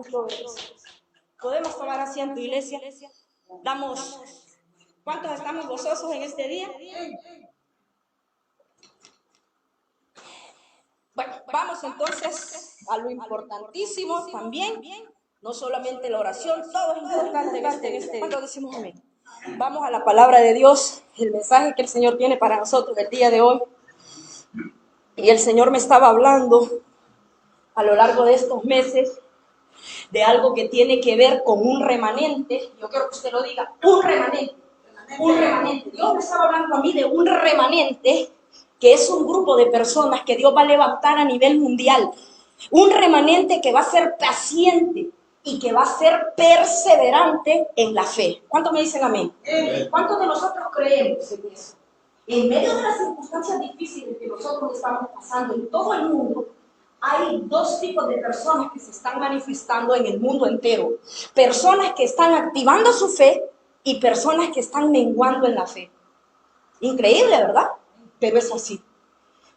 Santo eres. ¿Podemos tomar asiento, iglesia? ¿Cuántos estamos gozosos en este día? Bueno, vamos entonces a lo importantísimo también. No solamente la oración, todo es importante en este día. ¿Cuántos decimos amén? Vamos a la palabra de Dios, el mensaje que el Señor tiene para nosotros el día de hoy. Y el Señor me estaba hablando a lo largo de estos meses de algo que tiene que ver con un remanente. Yo quiero que usted lo diga, un remanente. Un remanente. Dios me estaba hablando a mí de un remanente, que es un grupo de personas que Dios va a levantar a nivel mundial. Un remanente que va a ser paciente y que va a ser perseverante en la fe. ¿Cuántos me dicen amén? ¿Cuántos de nosotros creemos en eso? En medio de las circunstancias difíciles que nosotros estamos pasando en todo el mundo, hay dos tipos de personas que se están manifestando en el mundo entero. Personas que están activando su fe y personas que están menguando en la fe. Increíble, ¿verdad? Pero es así.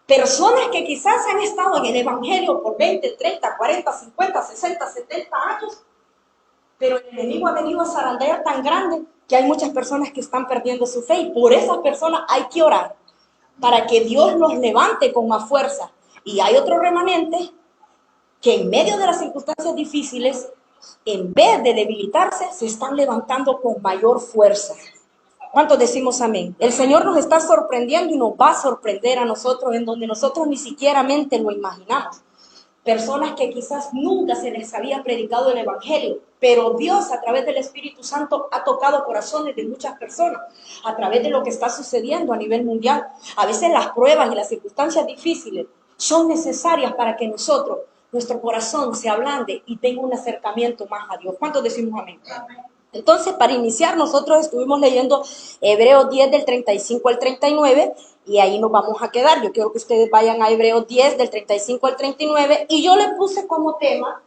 Personas que quizás han estado en el Evangelio por 20, 30, 40, 50, 60, 70 años, pero el enemigo ha venido a zarandear tan grande que hay muchas personas que están perdiendo su fe, y por esas personas hay que orar para que Dios los levante con más fuerza. Y hay otro remanente que en medio de las circunstancias difíciles, en vez de debilitarse, se están levantando con mayor fuerza. ¿Cuántos decimos amén? El Señor nos está sorprendiendo y nos va a sorprender a nosotros en donde nosotros ni siquiera lo imaginamos. Personas que quizás nunca se les había predicado el Evangelio, pero Dios a través del Espíritu Santo ha tocado corazones de muchas personas a través de lo que está sucediendo a nivel mundial. A veces las pruebas y las circunstancias difíciles son necesarias para que nuestro corazón se ablande y tenga un acercamiento más a Dios. ¿Cuántos decimos amén? Entonces, para iniciar, nosotros estuvimos leyendo Hebreos 10 del 35 al 39 y ahí nos vamos a quedar. Yo quiero que ustedes vayan a Hebreos 10 del 35 al 39 y yo le puse como tema: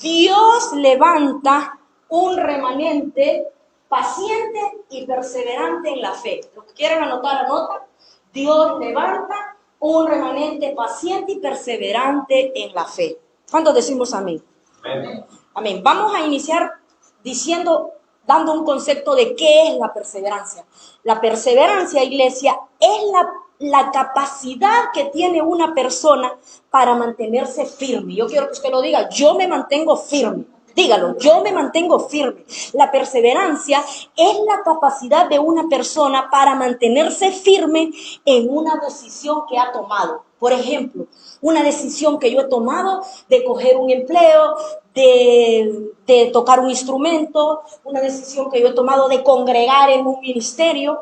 Dios levanta un remanente paciente y perseverante en la fe. Los que quieran anotar, anota. Dios levanta un remanente paciente y perseverante en la fe. ¿Cuántos decimos amén? Amén. Amén. Vamos a iniciar dando un concepto de qué es la perseverancia. La perseverancia, iglesia, es la capacidad que tiene una persona para mantenerse firme. Yo quiero que usted lo diga, yo me mantengo firme. Dígalo, yo me mantengo firme. La perseverancia es la capacidad de una persona para mantenerse firme en una decisión que ha tomado. Por ejemplo, una decisión que yo he tomado de coger un empleo, de tocar un instrumento, una decisión que yo he tomado de congregar en un ministerio.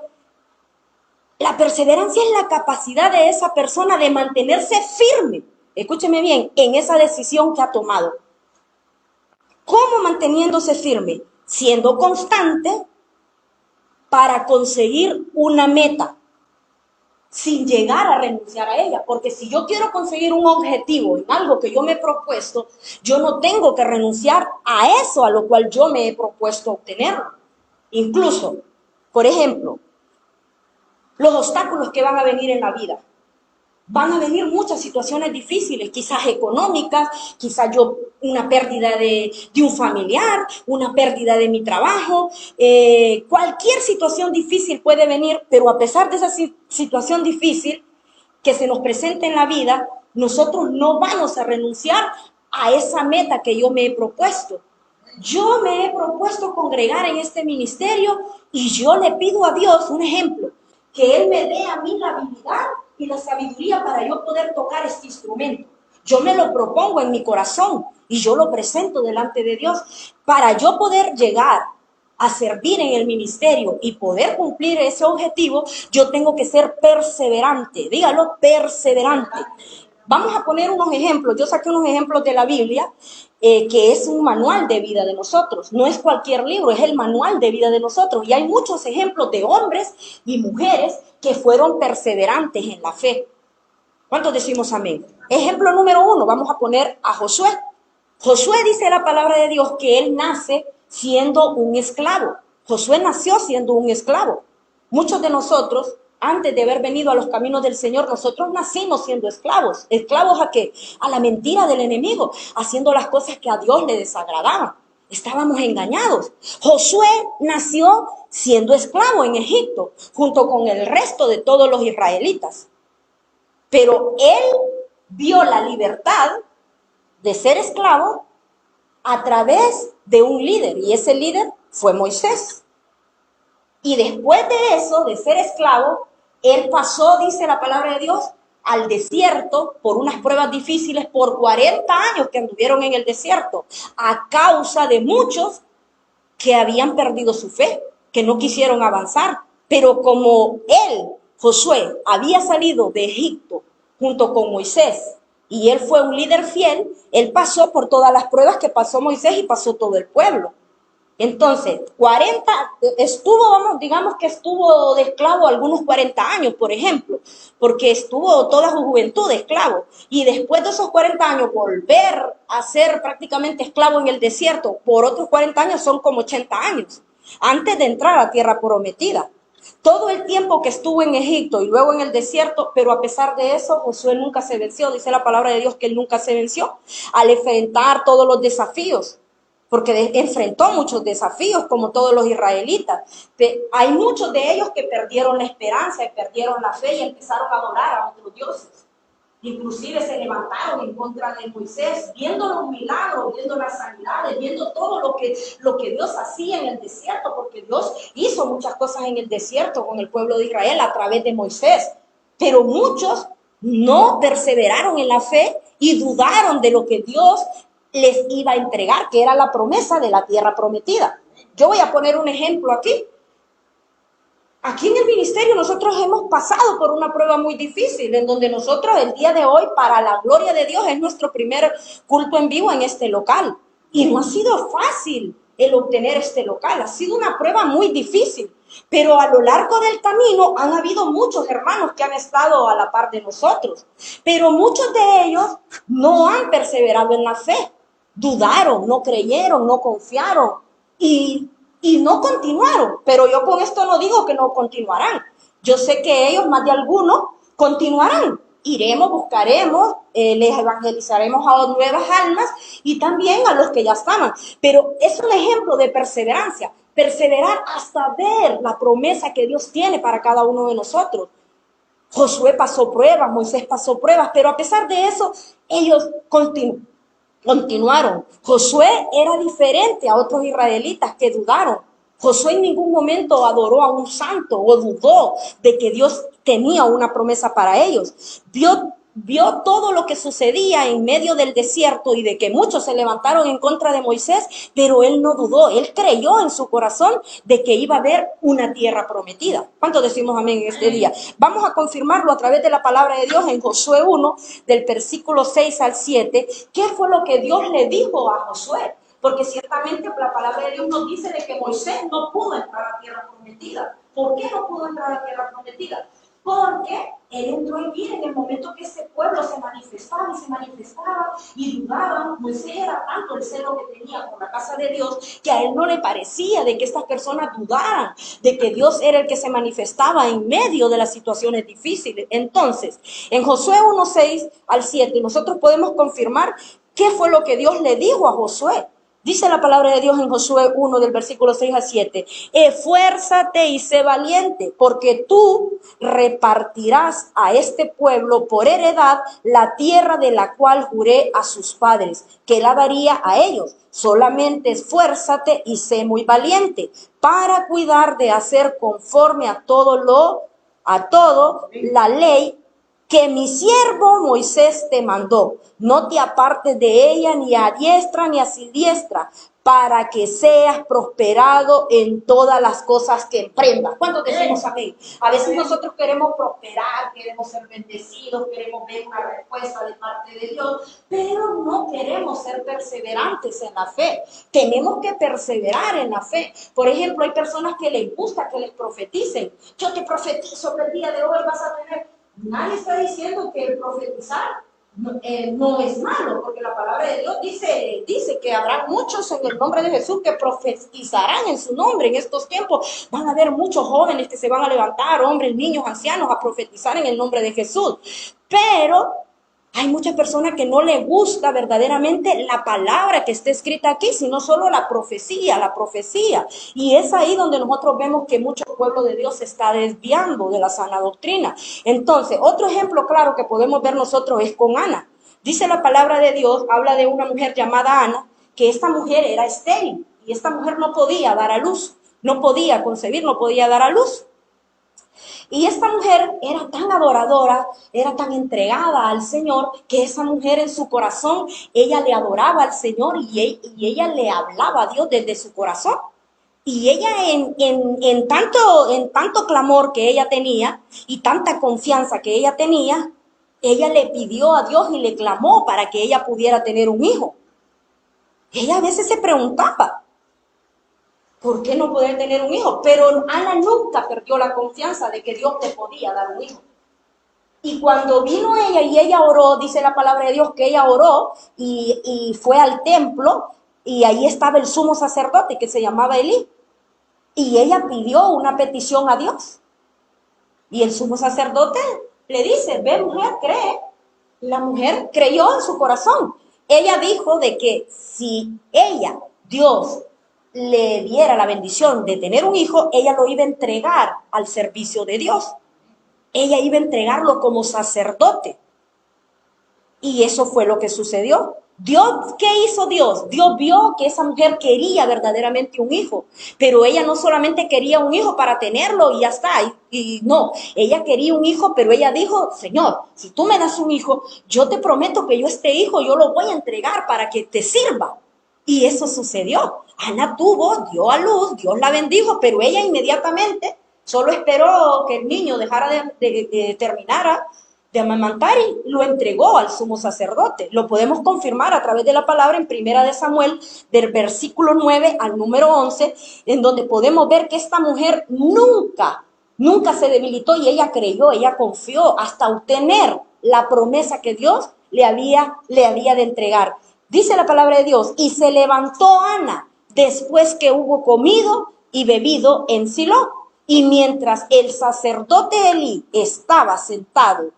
La perseverancia es la capacidad de esa persona de mantenerse firme, escúcheme bien, en esa decisión que ha tomado. ¿Cómo manteniéndose firme? Siendo constante para conseguir una meta, sin llegar a renunciar a ella. Porque si yo quiero conseguir un objetivo en algo que yo me he propuesto, yo no tengo que renunciar a eso a lo cual yo me he propuesto obtenerlo. Incluso, por ejemplo, los obstáculos que van a venir en la vida. Van a venir muchas situaciones difíciles, quizás económicas, quizás una pérdida de un familiar, una pérdida de mi trabajo, cualquier situación difícil puede venir, pero a pesar de esa situación difícil que se nos presenta en la vida, nosotros no vamos a renunciar a esa meta que yo me he propuesto. Yo me he propuesto congregar en este ministerio y yo le pido a Dios, un ejemplo, que Él me dé a mí la habilidad y la sabiduría para yo poder tocar este instrumento. Yo me lo propongo en mi corazón y yo lo presento delante de Dios. Para yo poder llegar a servir en el ministerio y poder cumplir ese objetivo, yo tengo que ser perseverante. Dígalo, perseverante. Vamos a poner unos ejemplos. Yo saqué unos ejemplos de la Biblia, que es un manual de vida de nosotros. No es cualquier libro, es el manual de vida de nosotros. Y hay muchos ejemplos de hombres y mujeres que fueron perseverantes en la fe. ¿Cuántos decimos amén? Ejemplo número 1, vamos a poner a Josué. Josué dice la palabra de Dios que él nace siendo un esclavo. Josué nació siendo un esclavo. Muchos de nosotros antes de haber venido a los caminos del Señor, nosotros nacimos siendo esclavos. ¿Esclavos a qué? A la mentira del enemigo, haciendo las cosas que a Dios le desagradaban. Estábamos engañados. Josué nació siendo esclavo en Egipto, junto con el resto de todos los israelitas. Pero él vio la libertad de ser esclavo a través de un líder, y ese líder fue Moisés. Y después de eso, de ser esclavo, él pasó, dice la palabra de Dios, al desierto por unas pruebas difíciles por 40 años que anduvieron en el desierto, a causa de muchos que habían perdido su fe, que no quisieron avanzar. Pero como él, Josué, había salido de Egipto junto con Moisés, y él fue un líder fiel, él pasó por todas las pruebas que pasó Moisés y pasó todo el pueblo. Entonces, 40, digamos que estuvo de esclavo algunos 40 años, por ejemplo, porque estuvo toda su juventud de esclavo. Y después de esos 40 años, volver a ser prácticamente esclavo en el desierto por otros 40 años son como 80 años, antes de entrar a tierra prometida. Todo el tiempo que estuvo en Egipto y luego en el desierto, pero a pesar de eso, Josué nunca se venció. Dice la palabra de Dios que él nunca se venció al enfrentar todos los desafíos, porque enfrentó muchos desafíos como todos los israelitas. Hay muchos de ellos que perdieron la esperanza y perdieron la fe y empezaron a adorar a otros dioses. Inclusive se levantaron en contra de Moisés, viendo los milagros, viendo las sanidades, viendo todo lo que Dios hacía en el desierto, porque Dios hizo muchas cosas en el desierto con el pueblo de Israel a través de Moisés. Pero muchos no perseveraron en la fe y dudaron de lo que Dios les iba a entregar, que era la promesa de la tierra prometida. Yo voy a poner un ejemplo aquí. Aquí en el ministerio nosotros hemos pasado por una prueba muy difícil, en donde nosotros el día de hoy, para la gloria de Dios, es nuestro primer culto en vivo en este local. Y no ha sido fácil el obtener este local, ha sido una prueba muy difícil. Pero a lo largo del camino han habido muchos hermanos que han estado a la par de nosotros. Pero muchos de ellos no han perseverado en la fe. Dudaron, no creyeron, no confiaron y no continuaron. Pero yo con esto no digo que no continuarán. Yo sé que ellos, más de algunos, continuarán. Iremos, buscaremos, les evangelizaremos a nuevas almas y también a los que ya estaban. Pero es un ejemplo de perseverancia. Perseverar hasta ver la promesa que Dios tiene para cada uno de nosotros. Josué pasó pruebas, Moisés pasó pruebas, pero a pesar de eso, ellos continuaron. Josué era diferente a otros israelitas que dudaron. Josué en ningún momento adoró a un santo o dudó de que Dios tenía una promesa para ellos. Vio todo lo que sucedía en medio del desierto y de que muchos se levantaron en contra de Moisés, pero él no dudó, él creyó en su corazón de que iba a haber una tierra prometida. ¿Cuántos decimos amén en este día? Vamos a confirmarlo a través de la palabra de Dios en Josué 1, del versículo 6 al 7. ¿Qué fue lo que Dios le dijo a Josué? Porque ciertamente la palabra de Dios nos dice de que Moisés no pudo entrar a la tierra prometida. ¿Por qué no pudo entrar a la tierra prometida? Porque él entró en vida en el momento que ese pueblo se manifestaba y dudaban. Moisés era tanto el celo que tenía por la casa de Dios que a él no le parecía de que estas personas dudaran de que Dios era el que se manifestaba en medio de las situaciones difíciles. Entonces, en Josué 1, 6 al 7, nosotros podemos confirmar qué fue lo que Dios le dijo a Josué. Dice la palabra de Dios en Josué 1 del versículo 6 al 7, esfuérzate y sé valiente, porque tú repartirás a este pueblo por heredad la tierra de la cual juré a sus padres, que la daría a ellos. Solamente esfuérzate y sé muy valiente para cuidar de hacer conforme a todo la ley que mi siervo Moisés te mandó. No te apartes de ella ni a diestra ni a siniestra, para que seas prosperado en todas las cosas que emprendas. ¿Cuántos decimos amén? A veces nosotros queremos prosperar, queremos ser bendecidos, queremos ver una respuesta de parte de Dios, pero no queremos ser perseverantes en la fe. Tenemos que perseverar en la fe. Por ejemplo, hay personas que les gusta que les profeticen. Yo te profetizo que el día de hoy vas a tener. Nadie está diciendo que el profetizar no es malo, porque la palabra de Dios dice que habrá muchos en el nombre de Jesús que profetizarán en su nombre. En estos tiempos van a haber muchos jóvenes que se van a levantar, hombres, niños, ancianos, a profetizar en el nombre de Jesús. Pero hay muchas personas que no les gusta verdaderamente la palabra que está escrita aquí, sino solo la profecía, la profecía. Y es ahí donde nosotros vemos que mucho pueblo de Dios se está desviando de la sana doctrina. Entonces, otro ejemplo claro que podemos ver nosotros es con Ana. Dice la palabra de Dios, habla de una mujer llamada Ana, que esta mujer era estéril y esta mujer no podía dar a luz, no podía concebir, no podía dar a luz. Y esta mujer era tan adoradora, era tan entregada al Señor, que esa mujer en su corazón, ella le adoraba al Señor y ella le hablaba a Dios desde su corazón. Y ella en tanto clamor que ella tenía y tanta confianza que ella tenía, ella le pidió a Dios y le clamó para que ella pudiera tener un hijo. Ella a veces se preguntaba, ¿por qué no poder tener un hijo? Pero Ana nunca perdió la confianza de que Dios te podía dar un hijo. Y cuando vino ella y ella oró, dice la palabra de Dios que ella oró y fue al templo y ahí estaba el sumo sacerdote que se llamaba Elí. Y ella pidió una petición a Dios. Y el sumo sacerdote le dice, ve mujer, cree. La mujer creyó en su corazón. Ella dijo de que si ella, Dios, le diera la bendición de tener un hijo, ella lo iba a entregar al servicio de Dios. Ella iba a entregarlo como sacerdote. Y eso fue lo que sucedió. Dios, ¿qué hizo Dios? Dios vio que esa mujer quería verdaderamente un hijo, pero ella no solamente quería un hijo para tenerlo y ya está, y no, ella quería un hijo, pero ella dijo, Señor, si tú me das un hijo, yo te prometo que yo este hijo, yo lo voy a entregar para que te sirva. Y eso sucedió. Ana dio a luz, Dios la bendijo, pero ella inmediatamente solo esperó que el niño dejara de terminara de amamantar y lo entregó al sumo sacerdote. Lo podemos confirmar a través de la palabra en Primera de Samuel, del versículo 9 al número 11, en donde podemos ver que esta mujer nunca se debilitó y ella creyó, ella confió hasta obtener la promesa que Dios le había de entregar. Dice la palabra de Dios, y se levantó Ana después que hubo comido y bebido en Silo. Y mientras el sacerdote Elí estaba sentado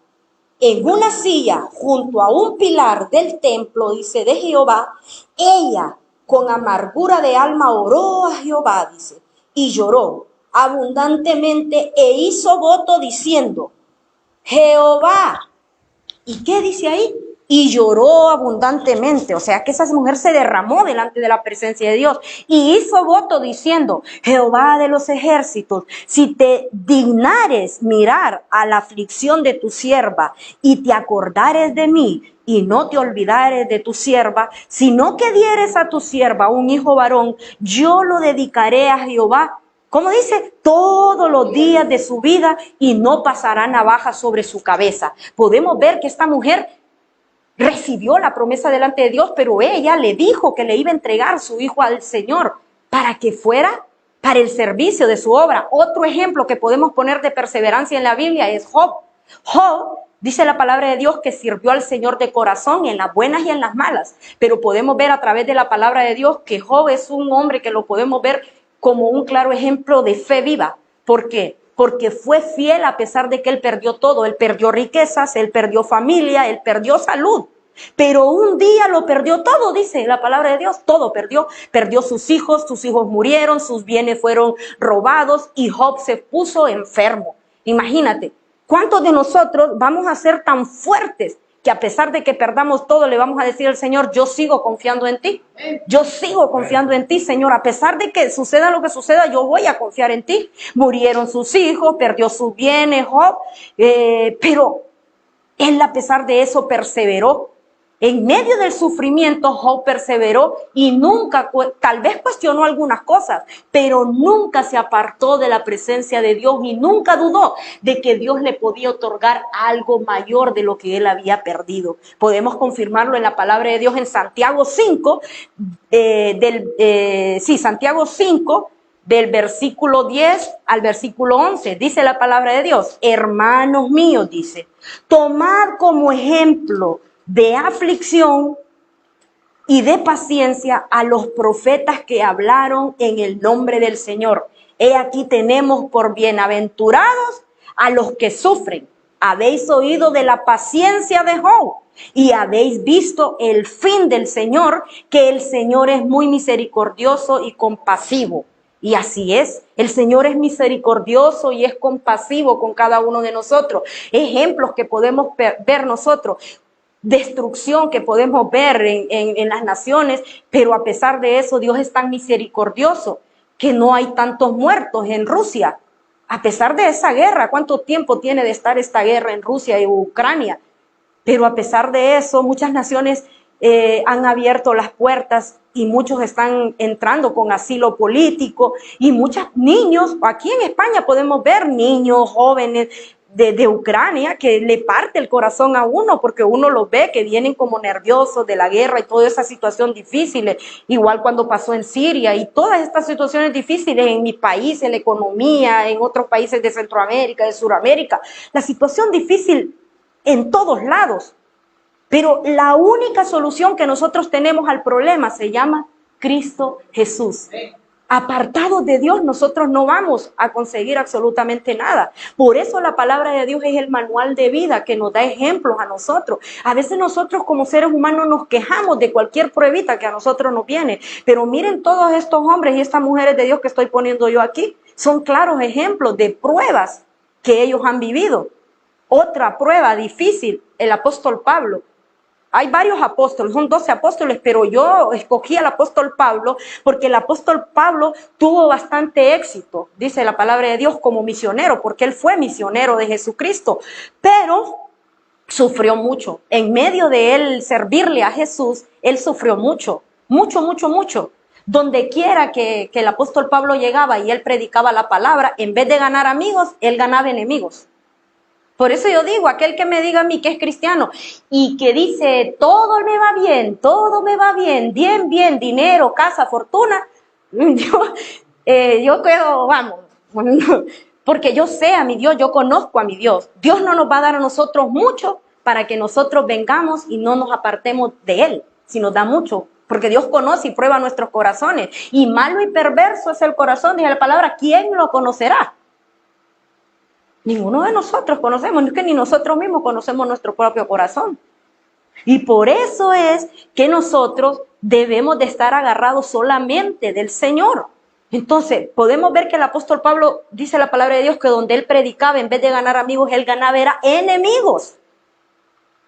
en una silla junto a un pilar del templo, dice, de Jehová, ella con amargura de alma oró a Jehová, dice, y lloró abundantemente e hizo voto diciendo, Jehová, ¿y qué dice ahí? Y lloró abundantemente, o sea que esa mujer se derramó delante de la presencia de Dios y hizo voto diciendo, Jehová de los ejércitos, si te dignares mirar a la aflicción de tu sierva y te acordares de mí y no te olvidares de tu sierva, sino que dieres a tu sierva un hijo varón, yo lo dedicaré a Jehová. ¿Cómo dice? Todos los días de su vida y no pasará navaja sobre su cabeza. Podemos ver que esta mujer recibió la promesa delante de Dios, pero ella le dijo que le iba a entregar su hijo al Señor para que fuera para el servicio de su obra. Otro ejemplo que podemos poner de perseverancia en la Biblia es Job. Job, dice la palabra de Dios, que sirvió al Señor de corazón en las buenas y en las malas, pero podemos ver a través de la palabra de Dios que Job es un hombre que lo podemos ver como un claro ejemplo de fe viva. ¿Por qué? Porque fue fiel a pesar de que él perdió todo. Él perdió riquezas, él perdió familia, él perdió salud. Pero un día lo perdió todo, dice la palabra de Dios, todo perdió. Perdió sus hijos murieron, sus bienes fueron robados y Job se puso enfermo. Imagínate, ¿cuántos de nosotros vamos a ser tan fuertes que a pesar de que perdamos todo, le vamos a decir al Señor, yo sigo confiando en ti? Yo sigo confiando en ti, Señor. A pesar de que suceda lo que suceda, yo voy a confiar en ti. Murieron sus hijos, perdió sus bienes, Job, pero él a pesar de eso perseveró. En medio del sufrimiento, Job perseveró y nunca, tal vez cuestionó algunas cosas, pero nunca se apartó de la presencia de Dios y nunca dudó de que Dios le podía otorgar algo mayor de lo que él había perdido. Podemos confirmarlo en la palabra de Dios en Santiago 5, Santiago 5, del versículo 10 al versículo 11, dice la palabra de Dios, hermanos míos, dice, tomad como ejemplo de aflicción y de paciencia a los profetas que hablaron en el nombre del Señor. He aquí tenemos por bienaventurados a los que sufren. Habéis oído de la paciencia de Job y habéis visto el fin del Señor, que el Señor es muy misericordioso y compasivo. Y así es, el Señor es misericordioso y es compasivo con cada uno de nosotros. Ejemplos que podemos ver nosotros, destrucción que podemos ver en las naciones, pero a pesar de eso Dios es tan misericordioso que no hay tantos muertos en Rusia. A pesar de esa guerra, ¿cuánto tiempo tiene de estar esta guerra en Rusia y Ucrania? Pero a pesar de eso, muchas naciones han abierto las puertas y muchos están entrando con asilo político y muchos niños, aquí en España podemos ver niños, jóvenes de Ucrania que le parte el corazón a uno porque uno los ve que vienen como nerviosos de la guerra y toda esa situación difícil, igual cuando pasó en Siria y todas estas situaciones difíciles en mi país, en la economía, en otros países de Centroamérica, de Sudamérica, la situación difícil en todos lados. Pero la única solución que nosotros tenemos al problema se llama Cristo Jesús. Apartados de Dios, nosotros no vamos a conseguir absolutamente nada. Por eso la palabra de Dios es el manual de vida que nos da ejemplos a nosotros. A veces nosotros como seres humanos nos quejamos de cualquier pruebita que a nosotros nos viene. Pero miren todos estos hombres y estas mujeres de Dios que estoy poniendo yo aquí. Son claros ejemplos de pruebas que ellos han vivido. Otra prueba difícil, el apóstol Pablo. Hay varios apóstoles, son 12 apóstoles, pero yo escogí al apóstol Pablo porque el apóstol Pablo tuvo bastante éxito, dice la palabra de Dios, como misionero, porque él fue misionero de Jesucristo, pero sufrió mucho. En medio de él servirle a Jesús, él sufrió mucho. Donde quiera que el apóstol Pablo llegaba y él predicaba la palabra, en vez de ganar amigos, él ganaba enemigos. Por eso yo digo, aquel que me diga a mí que es cristiano y que dice, todo me va bien, bien, dinero, casa, fortuna, yo quedo, vamos, porque yo sé a mi Dios, yo conozco a mi Dios. Dios no nos va a dar a nosotros mucho para que nosotros vengamos y no nos apartemos de Él, si nos da mucho. Porque Dios conoce y prueba nuestros corazones. Y malo y perverso es el corazón, dice la palabra, ¿quién lo conocerá? Ninguno de nosotros conocemos, no es que ni nosotros mismos conocemos nuestro propio corazón. Y por eso es que nosotros debemos de estar agarrados solamente del Señor. Entonces, podemos ver que el apóstol Pablo dice la palabra de Dios que donde él predicaba, en vez de ganar amigos, él ganaba era enemigos.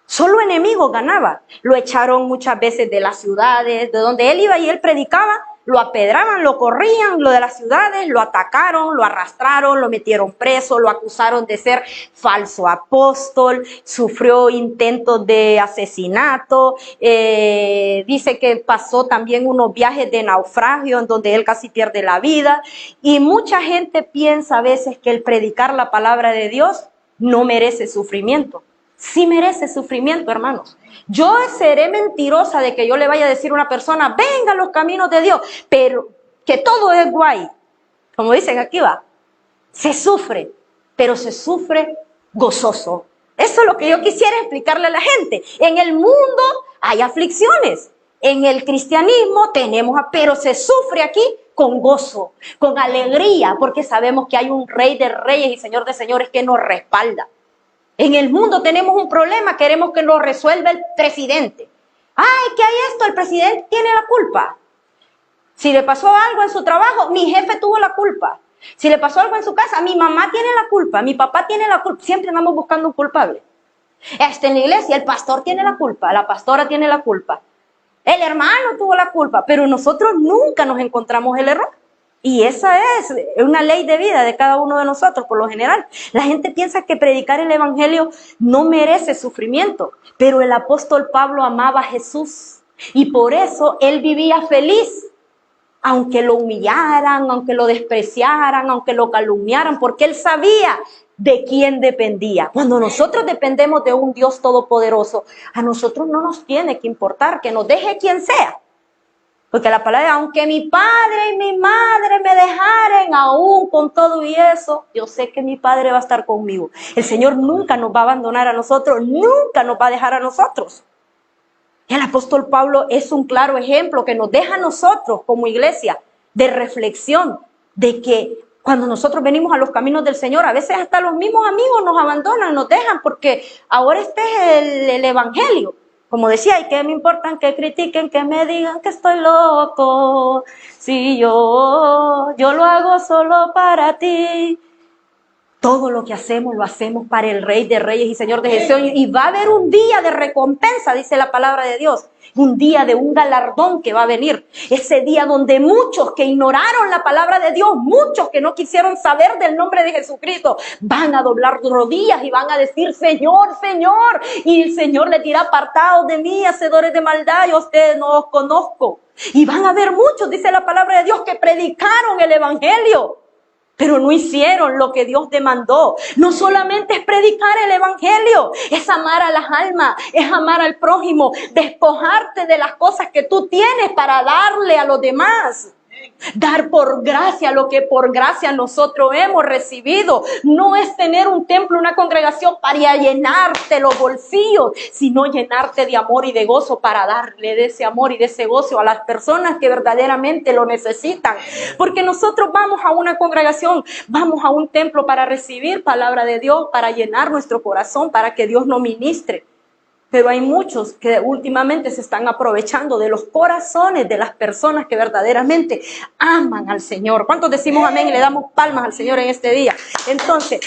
Solo enemigos ganaba. Lo echaron muchas veces de las ciudades, de donde él iba y él predicaba, lo apedraban, lo corrían, lo de las ciudades, lo atacaron, lo arrastraron, lo metieron preso, lo acusaron de ser falso apóstol, sufrió intentos de asesinato, dice que pasó también unos viajes de naufragio en donde él casi pierde la vida, y mucha gente piensa a veces que el predicar la palabra de Dios no merece sufrimiento. Sí merece sufrimiento, hermanos. Yo seré mentirosa de que yo le vaya a decir a una persona, venga a los caminos de Dios, pero que todo es guay. Como dicen aquí va, se sufre, pero se sufre gozoso. Eso es lo que yo quisiera explicarle a la gente. En el mundo hay aflicciones, en el cristianismo tenemos, pero se sufre aquí con gozo, con alegría, porque sabemos que hay un Rey de Reyes y Señor de Señores que nos respalda. En el mundo tenemos un problema, queremos que lo resuelva el presidente. ¡Ay, qué hay esto! El presidente tiene la culpa. Si le pasó algo en su trabajo, mi jefe tuvo la culpa. Si le pasó algo en su casa, mi mamá tiene la culpa, mi papá tiene la culpa. Siempre andamos buscando un culpable. En la iglesia, el pastor tiene la culpa, la pastora tiene la culpa. El hermano tuvo la culpa, pero nosotros nunca nos encontramos el error. Y esa es una ley de vida de cada uno de nosotros, por lo general. La gente piensa que predicar el evangelio no merece sufrimiento, pero el apóstol Pablo amaba a Jesús y por eso él vivía feliz, aunque lo humillaran, aunque lo despreciaran, aunque lo calumniaran, porque él sabía de quién dependía. Cuando nosotros dependemos de un Dios todopoderoso, a nosotros no nos tiene que importar que nos deje quien sea. Porque la palabra, aunque mi padre y mi madre me dejaren, aún con todo y eso, yo sé que mi padre va a estar conmigo. El Señor nunca nos va a abandonar a nosotros, nunca nos va a dejar a nosotros. El apóstol Pablo es un claro ejemplo que nos deja a nosotros como iglesia de reflexión, de que cuando nosotros venimos a los caminos del Señor, a veces hasta los mismos amigos nos abandonan, nos dejan, porque ahora este es el evangelio. Como decía, y que me importan que critiquen, que me digan que estoy loco, si yo lo hago solo para ti. Todo lo que hacemos, lo hacemos para el Rey de Reyes y Señor de Jesús. Y va a haber un día de recompensa, dice la palabra de Dios. Un día de un galardón que va a venir. Ese día donde muchos que ignoraron la palabra de Dios, muchos que no quisieron saber del nombre de Jesucristo, van a doblar rodillas y van a decir, Señor, Señor. Y el Señor les dirá, apartados de mí, hacedores de maldad, yo a ustedes no os conozco. Y van a haber muchos, dice la palabra de Dios, que predicaron el evangelio, pero no hicieron lo que Dios demandó. No solamente es predicar el evangelio, es amar a las almas, es amar al prójimo, despojarte de las cosas que tú tienes para darle a los demás. Dar por gracia lo que por gracia nosotros hemos recibido. No es tener un templo, una congregación para llenarte los bolsillos, sino llenarte de amor y de gozo para darle de ese amor y de ese gozo a las personas que verdaderamente lo necesitan. Porque nosotros vamos a una congregación, vamos a un templo para recibir palabra de Dios, para llenar nuestro corazón, para que Dios nos ministre. Pero hay muchos que últimamente se están aprovechando de los corazones de las personas que verdaderamente aman al Señor. ¿Cuántos decimos amén y le damos palmas al Señor en este día? Entonces,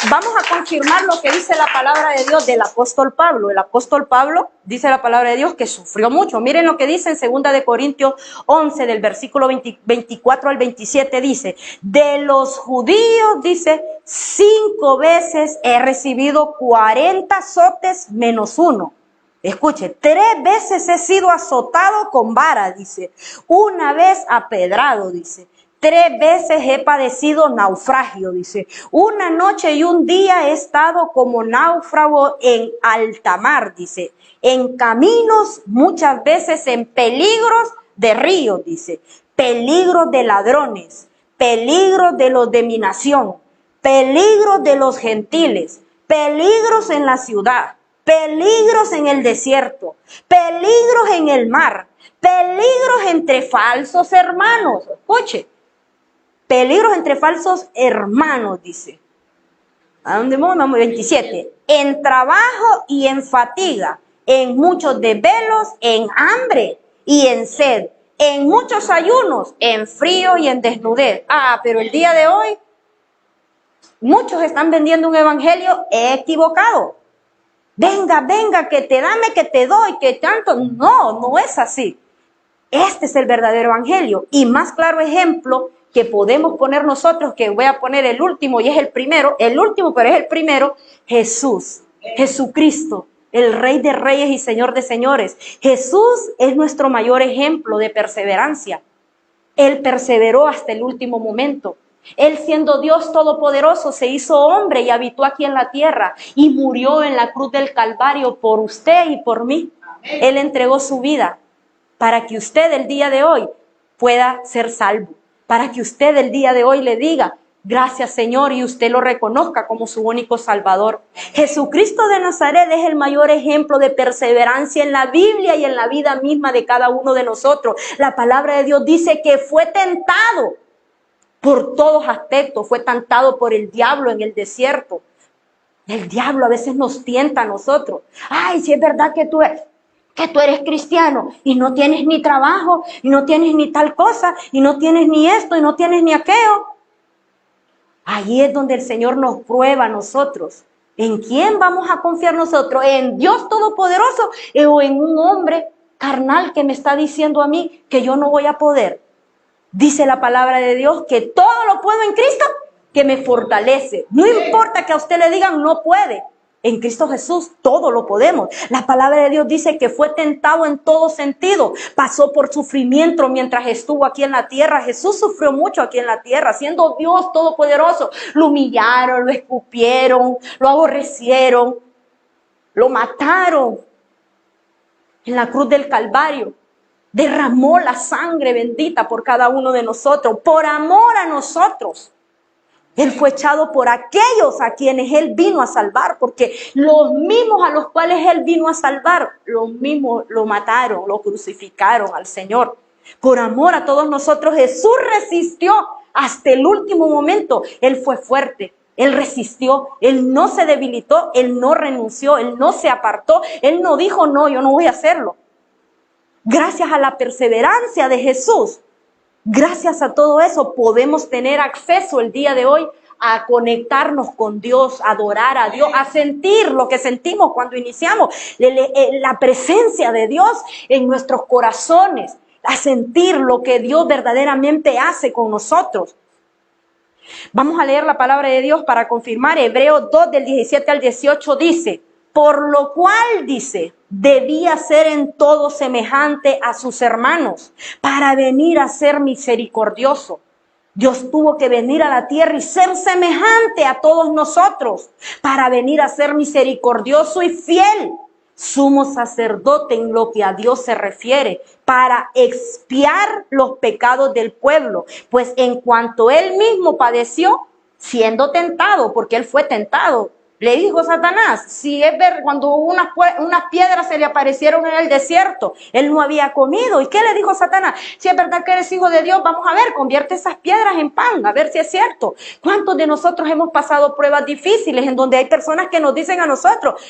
vamos a confirmar lo que dice la palabra de Dios del apóstol Pablo. El apóstol Pablo dice la palabra de Dios que sufrió mucho. Miren lo que dice en 2 de Corintios 11, del versículo 24 al 27, dice, de los judíos, dice, 5 veces he recibido 40 azotes menos uno. Escuche, 3 veces he sido azotado con vara, dice, 1 vez apedrado, dice. 3 veces he padecido naufragio, dice. 1 noche y 1 día he estado como náufrago en alta mar, dice. En caminos, muchas veces en peligros de ríos, dice. Peligros de ladrones, peligros de los de mi nación, peligros de los gentiles, peligros en la ciudad, peligros en el desierto, peligros en el mar, peligros entre falsos hermanos. Escuche. Peligros entre falsos hermanos, dice. ¿A dónde vamos? 27. En trabajo y en fatiga, en muchos desvelos, en hambre y en sed, en muchos ayunos, en frío y en desnudez. Pero el día de hoy, muchos están vendiendo un evangelio equivocado. Venga, venga, que te dame, que te doy, que tanto. No es así. Este es el verdadero evangelio. Y más claro ejemplo que podemos poner nosotros, que voy a poner el último y es el primero, el último pero es el primero, Jesús, Jesucristo, el Rey de Reyes y Señor de Señores. Jesús es nuestro mayor ejemplo de perseverancia. Él perseveró hasta el último momento. Él, siendo Dios todopoderoso, se hizo hombre y habitó aquí en la tierra y murió en la cruz del Calvario por usted y por mí. Él entregó su vida para que usted el día de hoy pueda ser salvo, para que usted el día de hoy le diga, gracias Señor, y usted lo reconozca como su único Salvador. Jesucristo de Nazaret es el mayor ejemplo de perseverancia en la Biblia y en la vida misma de cada uno de nosotros. La palabra de Dios dice que fue tentado por todos aspectos, fue tentado por el diablo en el desierto. El diablo a veces nos tienta a nosotros. Ay, si es verdad que tú eres cristiano y no tienes ni trabajo, y no tienes ni tal cosa, y no tienes ni esto, y no tienes ni aquello. Ahí es donde el Señor nos prueba a nosotros. ¿En quién vamos a confiar nosotros? ¿En Dios Todopoderoso o en un hombre carnal que me está diciendo a mí que yo no voy a poder? Dice la palabra de Dios que todo lo puedo en Cristo que me fortalece. No importa que a usted le digan no puede. En Cristo Jesús todo lo podemos. La palabra de Dios dice que fue tentado en todo sentido. Pasó por sufrimiento mientras estuvo aquí en la tierra. Jesús sufrió mucho aquí en la tierra, siendo Dios todopoderoso. Lo humillaron, lo escupieron, lo aborrecieron, lo mataron en la cruz del Calvario. Derramó la sangre bendita por cada uno de nosotros, por amor a nosotros. Él fue echado por aquellos a quienes Él vino a salvar, porque los mismos a los cuales Él vino a salvar, los mismos lo mataron, lo crucificaron al Señor. Por amor a todos nosotros, Jesús resistió hasta el último momento. Él fue fuerte, Él resistió, Él no se debilitó, Él no renunció, Él no se apartó, Él no dijo, no, yo no voy a hacerlo. Gracias a la perseverancia de Jesús, gracias a todo eso podemos tener acceso el día de hoy a conectarnos con Dios, a adorar a Dios, a sentir lo que sentimos cuando iniciamos, la presencia de Dios en nuestros corazones, a sentir lo que Dios verdaderamente hace con nosotros. Vamos a leer la palabra de Dios para confirmar. Hebreos 2 del 17 al 18 dice: por lo cual, dice, debía ser en todo semejante a sus hermanos para venir a ser misericordioso. Dios tuvo que venir a la tierra y ser semejante a todos nosotros para venir a ser misericordioso y fiel, sumo sacerdote en lo que a Dios se refiere, para expiar los pecados del pueblo. Pues en cuanto Él mismo padeció, siendo tentado, porque Él fue tentado, le dijo Satanás, si es ver, cuando unas piedras se le aparecieron en el desierto, Él no había comido. ¿Y qué le dijo Satanás? Si es verdad que eres hijo de Dios, vamos a ver, convierte esas piedras en pan, a ver si es cierto. ¿Cuántos de nosotros hemos pasado pruebas difíciles en donde hay personas que nos dicen a nosotros,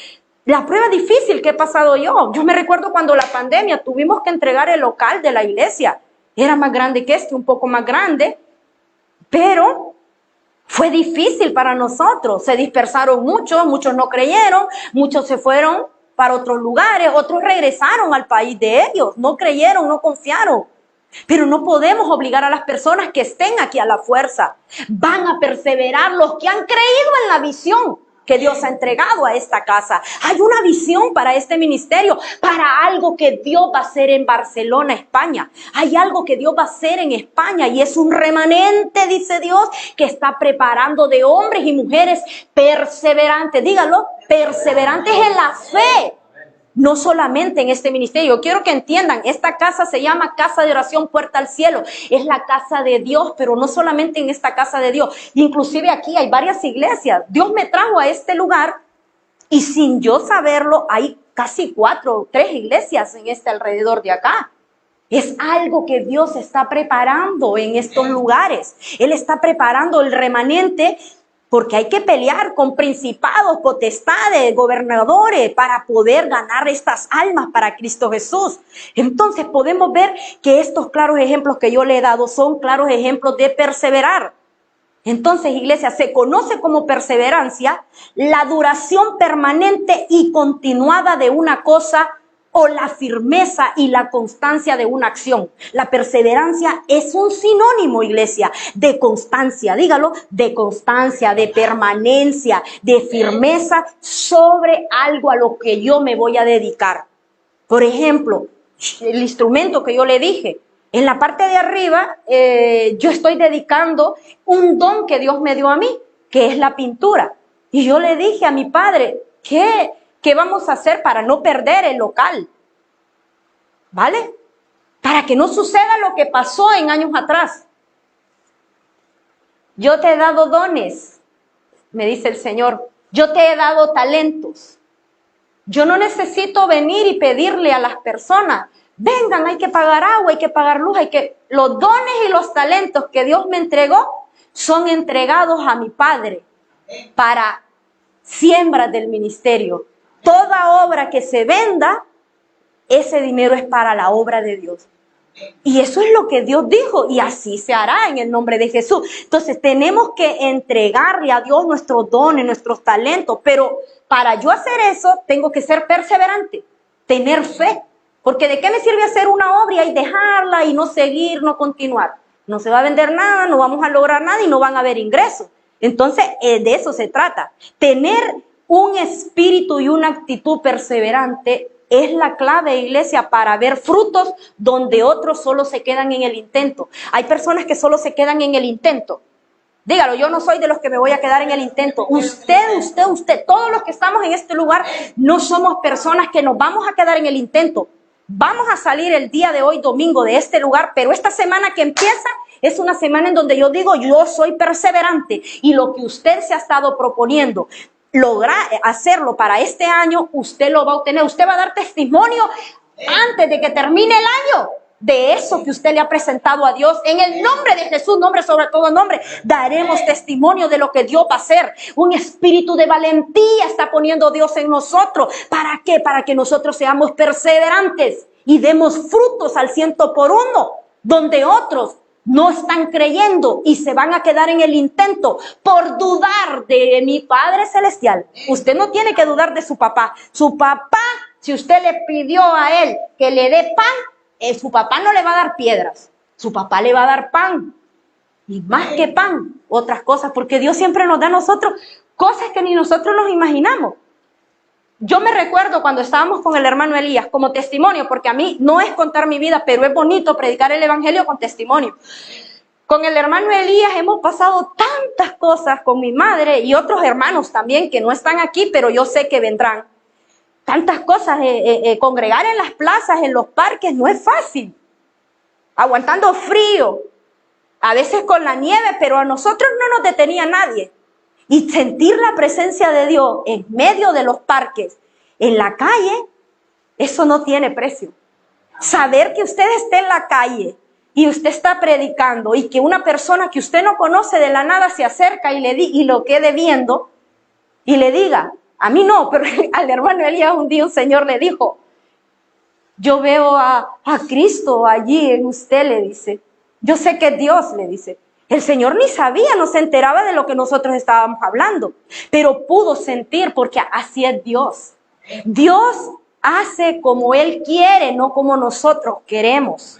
la prueba difícil que he pasado yo? Yo me recuerdo cuando la pandemia tuvimos que entregar el local de la iglesia. Era más grande que este, un poco más grande, pero fue difícil para nosotros. Se dispersaron muchos no creyeron, muchos se fueron para otros lugares, otros regresaron al país de ellos, no creyeron, no confiaron. Pero no podemos obligar a las personas que estén aquí a la fuerza. Van a perseverar los que han creído en la visión que Dios ha entregado a esta casa. Hay una visión para este ministerio, para algo que Dios va a hacer en Barcelona, España. Hay algo que Dios va a hacer en España y es un remanente, dice Dios, que está preparando de hombres y mujeres perseverantes. Dígalo, perseverantes en la fe. No solamente en este ministerio. Quiero que entiendan, esta casa se llama Casa de Oración Puerta al Cielo. Es la casa de Dios, pero no solamente en esta casa de Dios. Inclusive aquí hay varias iglesias. Dios me trajo a este lugar y sin yo saberlo hay casi 4 o 3 iglesias en este alrededor de acá. Es algo que Dios está preparando en estos lugares. Él está preparando el remanente, porque hay que pelear con principados, potestades, gobernadores para poder ganar estas almas para Cristo Jesús. Entonces podemos ver que estos claros ejemplos que yo le he dado son claros ejemplos de perseverar. Entonces, iglesia, se conoce como perseverancia la duración permanente y continuada de una cosa o la firmeza y la constancia de una acción. La perseverancia es un sinónimo, iglesia, de constancia, dígalo, de constancia, de permanencia, de firmeza sobre algo a lo que yo me voy a dedicar. Por ejemplo, el instrumento que yo le dije, en la parte de arriba yo estoy dedicando un don que Dios me dio a mí, que es la pintura. Y yo le dije a mi padre, ¿qué vamos a hacer para no perder el local? ¿Vale? Para que no suceda lo que pasó en años atrás. Yo te he dado dones, me dice el Señor. Yo te he dado talentos. Yo no necesito venir y pedirle a las personas, vengan, hay que pagar agua, hay que pagar luz, los dones y los talentos que Dios me entregó son entregados a mi Padre para siembras del ministerio. Toda obra que se venda, ese dinero es para la obra de Dios. Y eso es lo que Dios dijo y así se hará en el nombre de Jesús. Entonces tenemos que entregarle a Dios nuestros dones, nuestros talentos, pero para yo hacer eso tengo que ser perseverante, tener fe. Porque ¿de qué me sirve hacer una obra y dejarla y no seguir, no continuar? No se va a vender nada, no vamos a lograr nada y no van a haber ingresos. Entonces de eso se trata. Tener un espíritu y una actitud perseverante es la clave, iglesia, para ver frutos donde otros solo se quedan en el intento. Hay personas que solo se quedan en el intento. Dígalo, yo no soy de los que me voy a quedar en el intento. Usted, todos los que estamos en este lugar, no somos personas que nos vamos a quedar en el intento. Vamos a salir el día de hoy, domingo, de este lugar, pero esta semana que empieza es una semana en donde yo digo, yo soy perseverante y lo que usted se ha estado proponiendo, lograr hacerlo para este año, usted lo va a obtener. Usted va a dar testimonio antes de que termine el año de eso que usted le ha presentado a Dios. En el nombre de Jesús, nombre sobre todo nombre, daremos testimonio de lo que Dios va a hacer. Un espíritu de valentía está poniendo Dios en nosotros. ¿Para qué? Para que nosotros seamos perseverantes y demos frutos al 100%, donde otros no están creyendo y se van a quedar en el intento por dudar de mi Padre Celestial. Usted no tiene que dudar de su papá. Su papá, si usted le pidió a él que le dé pan, su papá no le va a dar piedras. Su papá le va a dar pan. Y más que pan, otras cosas, porque Dios siempre nos da a nosotros cosas que ni nosotros nos imaginamos. Yo me recuerdo cuando estábamos con el hermano Elías como testimonio, porque a mí no es contar mi vida, pero es bonito predicar el evangelio con testimonio. Con el hermano Elías hemos pasado tantas cosas con mi madre y otros hermanos también que no están aquí, pero yo sé que vendrán. Tantas cosas, congregar en las plazas, en los parques, no es fácil. Aguantando frío, a veces con la nieve, pero a nosotros no nos detenía nadie. Y sentir la presencia de Dios en medio de los parques, en la calle, eso no tiene precio. Saber que usted esté en la calle y usted está predicando y que una persona que usted no conoce de la nada se acerca y lo quede viendo y le diga, a mí no, pero al hermano Elías un día un señor le dijo, yo veo a Cristo allí en usted, le dice. Yo sé que es Dios, le dice. El Señor ni sabía, no se enteraba de lo que nosotros estábamos hablando, pero pudo sentir porque así es Dios. Dios hace como Él quiere, no como nosotros queremos.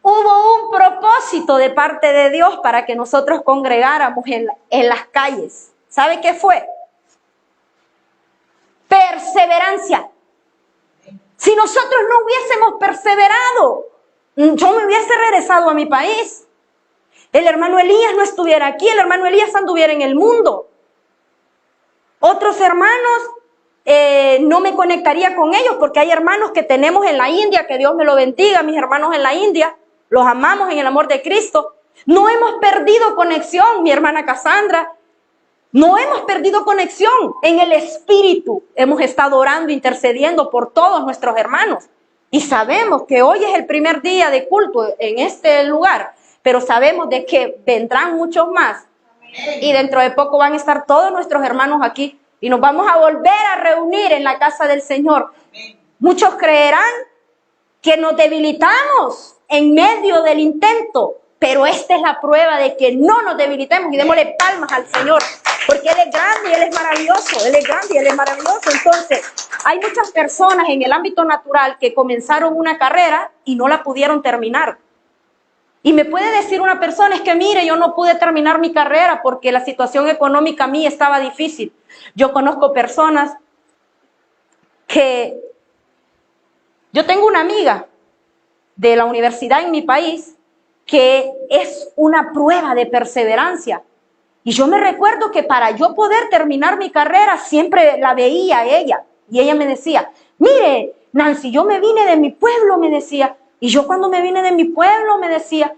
Hubo un propósito de parte de Dios para que nosotros congregáramos en las calles. ¿Sabe qué fue? Perseverancia. Si nosotros no hubiésemos perseverado, yo me hubiese regresado a mi país. El hermano Elías no estuviera aquí, el hermano Elías anduviera en el mundo. Otros hermanos, no me conectaría con ellos porque hay hermanos que tenemos en la India, que Dios me lo bendiga, mis hermanos en la India, los amamos en el amor de Cristo. No hemos perdido conexión, mi hermana Cassandra, no hemos perdido conexión en el espíritu. Hemos estado orando, intercediendo por todos nuestros hermanos y sabemos que hoy es el primer día de culto en este lugar. Pero sabemos de que vendrán muchos más. Y dentro de poco van a estar todos nuestros hermanos aquí. Y nos vamos a volver a reunir en la casa del Señor. Muchos creerán que nos debilitamos en medio del intento. Pero esta es la prueba de que no nos debilitemos. Y démosle palmas al Señor. Porque Él es grande y Él es maravilloso. Él es grande y Él es maravilloso. Entonces, hay muchas personas en el ámbito natural que comenzaron una carrera y no la pudieron terminar. Y me puede decir una persona, es que mire, yo no pude terminar mi carrera porque la situación económica a mí estaba difícil. Yo conozco personas que... Yo tengo una amiga de la universidad en mi país que es una prueba de perseverancia. Y yo me recuerdo que para yo poder terminar mi carrera siempre la veía a ella. Y ella me decía, mire, Nancy, yo me vine de mi pueblo, me decía. Y yo cuando me vine de mi pueblo, me decía,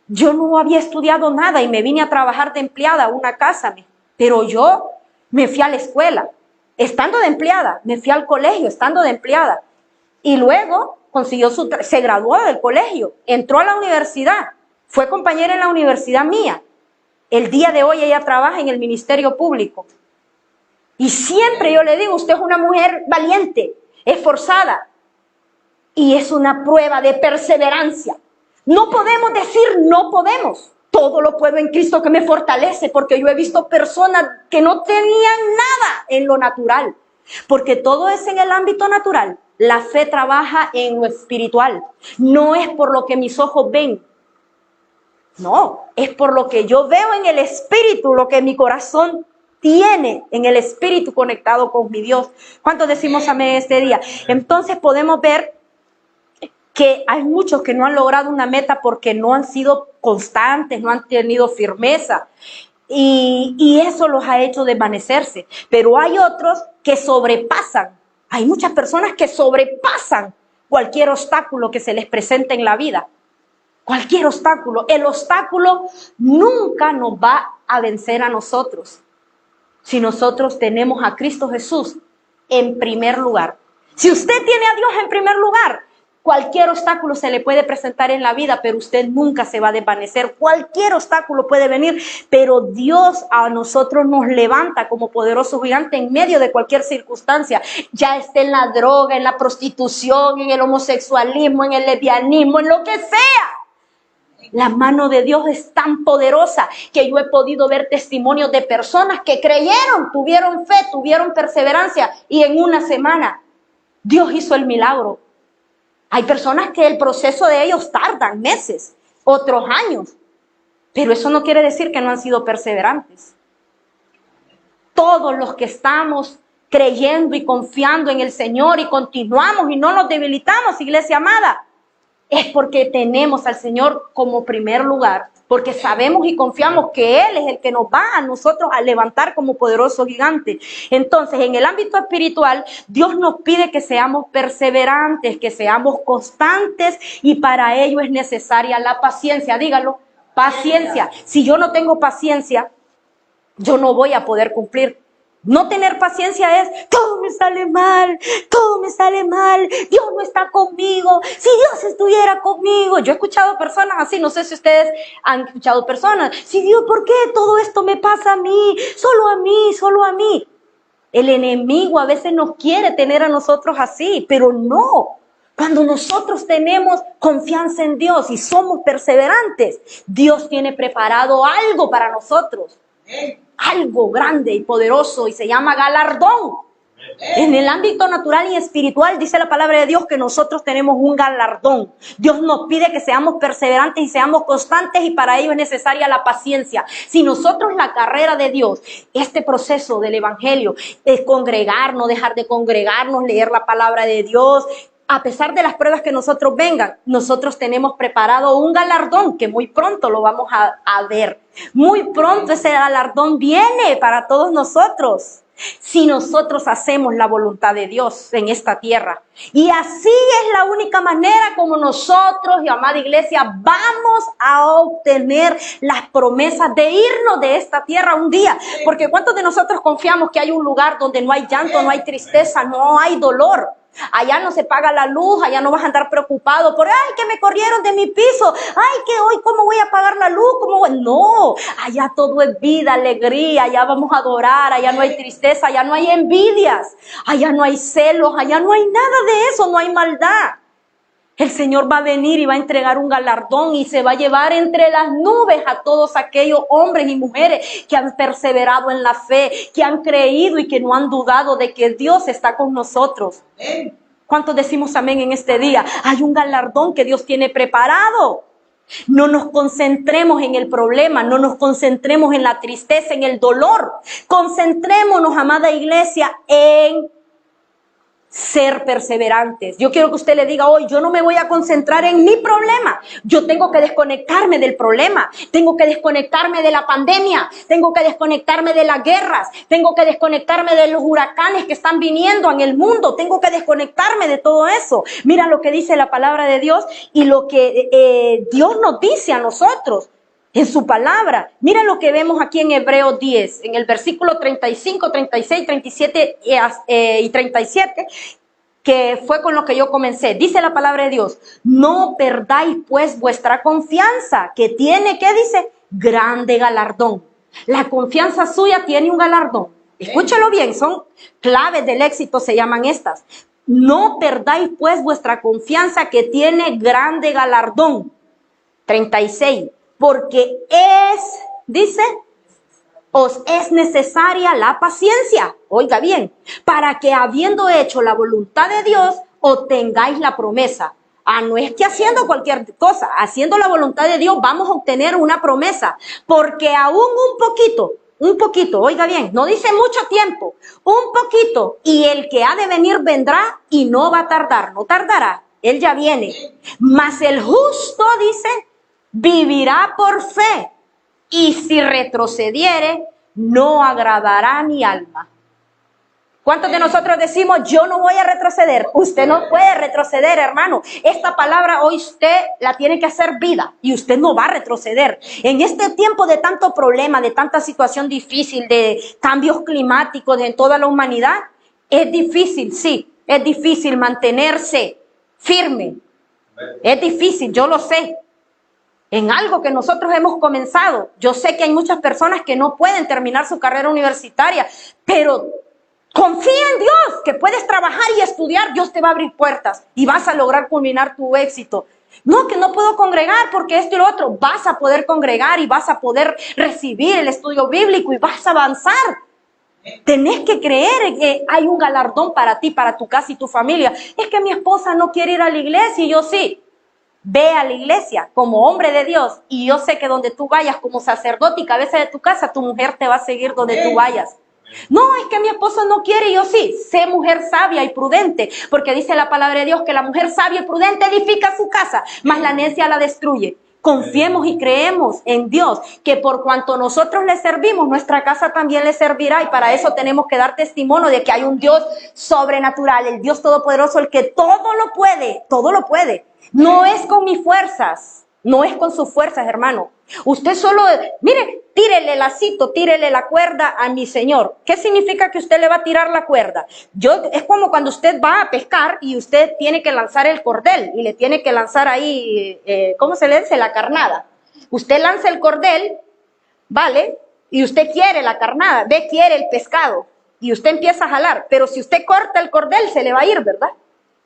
yo no había estudiado nada y me vine a trabajar de empleada a una casa. Pero yo me fui a la escuela, estando de empleada, me fui al colegio, estando de empleada. Y luego se graduó del colegio, entró a la universidad, fue compañera en la universidad mía. El día de hoy ella trabaja en el Ministerio Público. Y siempre yo le digo, usted es una mujer valiente, esforzada. Y es una prueba de perseverancia. No podemos decir no podemos. Todo lo puedo en Cristo que me fortalece, porque yo he visto personas que no tenían nada en lo natural. Porque todo es en el ámbito natural. La fe trabaja en lo espiritual. No es por lo que mis ojos ven. No, es por lo que yo veo en el espíritu, lo que mi corazón tiene en el espíritu conectado con mi Dios. ¿Cuántos decimos amén este día? Entonces podemos ver que hay muchos que no han logrado una meta porque no han sido constantes, no han tenido firmeza. Y eso los ha hecho desvanecerse. Pero hay otros que sobrepasan. Hay muchas personas que sobrepasan cualquier obstáculo que se les presente en la vida. Cualquier obstáculo. El obstáculo nunca nos va a vencer a nosotros si nosotros tenemos a Cristo Jesús en primer lugar. Si usted tiene a Dios en primer lugar, cualquier obstáculo se le puede presentar en la vida, pero usted nunca se va a desvanecer. Cualquier obstáculo puede venir, pero Dios a nosotros nos levanta como poderoso gigante en medio de cualquier circunstancia. Ya esté en la droga, en la prostitución, en el homosexualismo, en el lesbianismo, en lo que sea. La mano de Dios es tan poderosa que yo he podido ver testimonios de personas que creyeron, tuvieron fe, tuvieron perseverancia y en una semana Dios hizo el milagro. Hay personas que el proceso de ellos tardan meses, otros años, pero eso no quiere decir que no han sido perseverantes. Todos los que estamos creyendo y confiando en el Señor y continuamos y no nos debilitamos, iglesia amada, es porque tenemos al Señor como primer lugar, porque sabemos y confiamos que Él es el que nos va a nosotros a levantar como poderoso gigante. Entonces, en el ámbito espiritual, Dios nos pide que seamos perseverantes, que seamos constantes, y para ello es necesaria la paciencia. Dígalo, paciencia. Si yo no tengo paciencia, yo no voy a poder cumplir. No tener paciencia es, todo me sale mal, Dios no está conmigo, si Dios estuviera conmigo. Yo he escuchado personas así, no sé si ustedes han escuchado personas, si Dios, ¿por qué todo esto me pasa a mí? Solo a mí, solo a mí. El enemigo a veces nos quiere tener a nosotros así, pero no. Cuando nosotros tenemos confianza en Dios y somos perseverantes, Dios tiene preparado algo para nosotros. Algo grande y poderoso, y se llama galardón. En el ámbito natural y espiritual dice la palabra de Dios que nosotros tenemos un galardón. Dios nos pide que seamos perseverantes y seamos constantes, y para ello es necesaria la paciencia. Si nosotros la carrera de Dios, este proceso del evangelio, es congregarnos, dejar de congregarnos, leer la palabra de Dios, a pesar de las pruebas que nosotros vengan, nosotros tenemos preparado un galardón que muy pronto lo vamos a ver. Muy pronto ese galardón viene para todos nosotros, si nosotros hacemos la voluntad de Dios en esta tierra. Y así es la única manera como nosotros, y amada iglesia, vamos a obtener las promesas de irnos de esta tierra un día. Porque ¿cuántos de nosotros confiamos que hay un lugar donde no hay llanto, no hay tristeza, no hay dolor? Allá no se paga la luz, allá no vas a andar preocupado por, ay, que me corrieron de mi piso, ay, que hoy, ¿cómo voy a pagar la luz? No, allá todo es vida, alegría, allá vamos a adorar, allá no hay tristeza, allá no hay envidias, allá no hay celos, allá no hay nada de eso, no hay maldad. El Señor va a venir y va a entregar un galardón y se va a llevar entre las nubes a todos aquellos hombres y mujeres que han perseverado en la fe, que han creído y que no han dudado de que Dios está con nosotros. ¿Cuántos decimos amén en este día? Hay un galardón que Dios tiene preparado. No nos concentremos en el problema, no nos concentremos en la tristeza, en el dolor. Concentrémonos, amada iglesia, en ser perseverantes. Yo quiero que usted le diga hoy, yo no me voy a concentrar en mi problema. Yo tengo que desconectarme del problema. Tengo que desconectarme de la pandemia. Tengo que desconectarme de las guerras. Tengo que desconectarme de los huracanes que están viniendo en el mundo. Tengo que desconectarme de todo eso. Mira lo que dice la palabra de Dios y lo que Dios nos dice a nosotros en su palabra. Mira lo que vemos aquí en Hebreos 10, en el versículo 35, 36, 37 y 37, que fue con lo que yo comencé. Dice la palabra de Dios, no perdáis pues vuestra confianza, que tiene, ¿qué dice? Grande galardón. La confianza suya tiene un galardón. Escúchalo bien, son claves del éxito, se llaman estas. No perdáis pues vuestra confianza, que tiene grande galardón. 36. Porque dice, os es necesaria la paciencia, oiga bien, para que habiendo hecho la voluntad de Dios, obtengáis la promesa. No es que haciendo cualquier cosa, haciendo la voluntad de Dios vamos a obtener una promesa, porque aún un poquito, oiga bien, no dice mucho tiempo, un poquito, y el que ha de venir vendrá y no va a tardar, no tardará, él ya viene. Mas el justo, dice, vivirá por fe, y si retrocediere, no agradará mi alma. ¿Cuántos de nosotros decimos, yo no voy a retroceder? Usted no puede retroceder, hermano. Esta palabra hoy usted la tiene que hacer vida y usted no va a retroceder. En este tiempo de tanto problema, de tanta situación difícil, de cambios climáticos en toda la humanidad, es difícil, sí, es difícil mantenerse firme. Es difícil, yo lo sé. En algo que nosotros hemos comenzado. Yo sé que hay muchas personas que no pueden terminar su carrera universitaria, pero confía en Dios, que puedes trabajar y estudiar, Dios te va a abrir puertas y vas a lograr culminar tu éxito. No, que no puedo congregar porque esto y lo otro. Vas a poder congregar y vas a poder recibir el estudio bíblico y vas a avanzar. Tenés que creer que hay un galardón para ti, para tu casa y tu familia. Es que mi esposa no quiere ir a la iglesia y yo sí. Ve a la iglesia como hombre de Dios y yo sé que donde tú vayas como sacerdote y cabeza de tu casa, tu mujer te va a seguir donde tú vayas. No, es que mi esposo no quiere y yo sí. Sé mujer sabia y prudente, porque dice la palabra de Dios que la mujer sabia y prudente edifica su casa, mas la necia la destruye. Confiemos y creemos en Dios, que por cuanto nosotros le servimos, nuestra casa también le servirá, y para eso tenemos que dar testimonio de que hay un Dios sobrenatural, el Dios todopoderoso, el que todo lo puede, todo lo puede. No es con mis fuerzas, no es con sus fuerzas, hermano. Usted solo, mire, tírele el lacito, tírele la cuerda a mi Señor. ¿Qué significa que usted le va a tirar la cuerda? Es como cuando usted va a pescar y usted tiene que lanzar el cordel y le tiene que lanzar ahí, ¿cómo se le dice? La carnada. Usted lanza el cordel, ¿vale? Y usted quiere la carnada, quiere el pescado y usted empieza a jalar. Pero si usted corta el cordel, se le va a ir, ¿verdad?